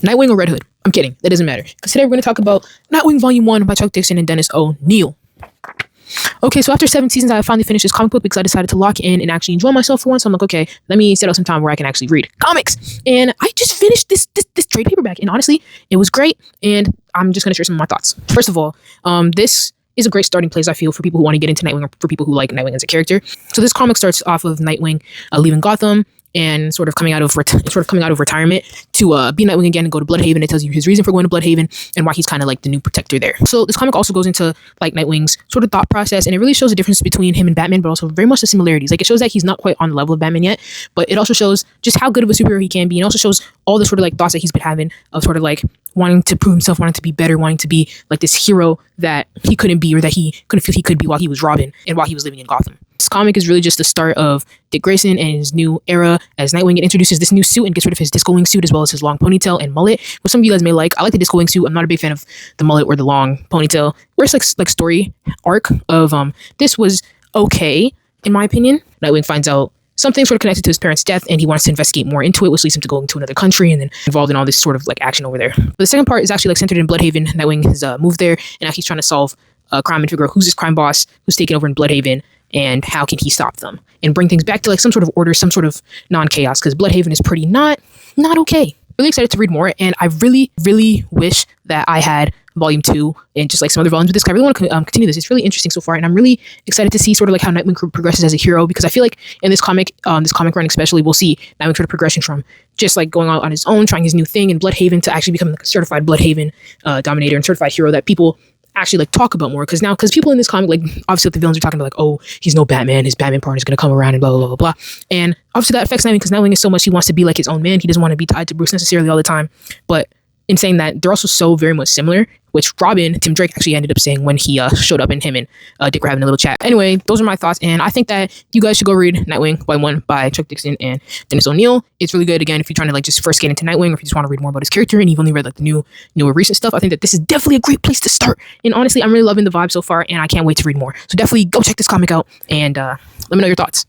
Nightwing or Red Hood? I'm kidding. That doesn't matter. Because today we're going to talk about Nightwing Volume 1 by Chuck Dixon and Dennis O'Neil. Okay, so after 7 seasons, I finally finished this comic book because I decided to lock in and actually enjoy myself for once. So I'm like, okay, let me set out some time where I can actually read comics. And I just finished this trade paperback. And honestly, it was great. And I'm just going to share some of my thoughts. First of all, this is a great starting place, I feel, for people who want to get into Nightwing or for people who like Nightwing as a character. So this comic starts off of Nightwing leaving Gotham and sort of coming out of retirement to be Nightwing again and go to Bloodhaven. It tells you his reason for going to Bloodhaven and why he's kind of like the new protector there. So this comic also goes into like Nightwing's sort of thought process, and it really shows the difference between him and Batman, but also very much the similarities. Like, it shows that he's not quite on the level of Batman yet, but it also shows just how good of a superhero he can be, and also shows all the sort of like thoughts that he's been having of sort of like wanting to prove himself, wanting to be better, wanting to be like this hero that he couldn't be, or that he couldn't feel he could be while he was Robin and while he was living in Gotham. This comic is really just the start of Dick Grayson and his new era as Nightwing. It introduces this new suit and gets rid of his disco wing suit as well as his long ponytail and mullet, which some of you guys may like. I like the disco wing suit. I'm not a big fan of the mullet or the long ponytail. Where's like story arc of this was okay in my opinion. Nightwing finds out something sort of connected to his parents' death, and he wants to investigate more into it, which leads him to going to another country and then involved in all this sort of like action over there. But the second part is actually like centered in Bloodhaven. Nightwing has moved there, and now he's trying to solve a crime and figure out who's this crime boss, who's taken over in Bloodhaven, and how can he stop them and bring things back to like some sort of order, some sort of non-chaos, because Bloodhaven is pretty not okay. Really excited to read more, and I really wish that I had volume 2 and just like some other volumes of this. I really want to continue this. It's really interesting so far, and I'm really excited to see sort of like how Nightwing progresses as a hero, because I feel like in this comic run especially, we'll see Nightwing sort of progression from just like going out on his own, trying his new thing in Bloodhaven, to actually becoming like a certified Bloodhaven dominator and certified hero that people actually like talk about more, because people in this comic, like obviously the villains are talking about like, oh, he's no Batman, his Batman partner is going to come around and blah blah blah, and obviously that affects Nightwing, because Nightwing is so much, he wants to be like his own man. He doesn't want to be tied to Bruce necessarily all the time. But in saying that, they're also so very much similar, which Tim Drake actually ended up saying when he showed up, and him and Dick were having a little chat. Anyway, those are my thoughts, and I think that you guys should go read Nightwing Volume 1 by Chuck Dixon and Dennis O'Neil. It's really good. Again, if you're trying to like just first get into Nightwing, or if you just want to read more about his character and you've only read like the newer recent stuff, I think that this is definitely a great place to start. And honestly, I'm really loving the vibe so far, and I can't wait to read more. So definitely go check this comic out, and let me know your thoughts.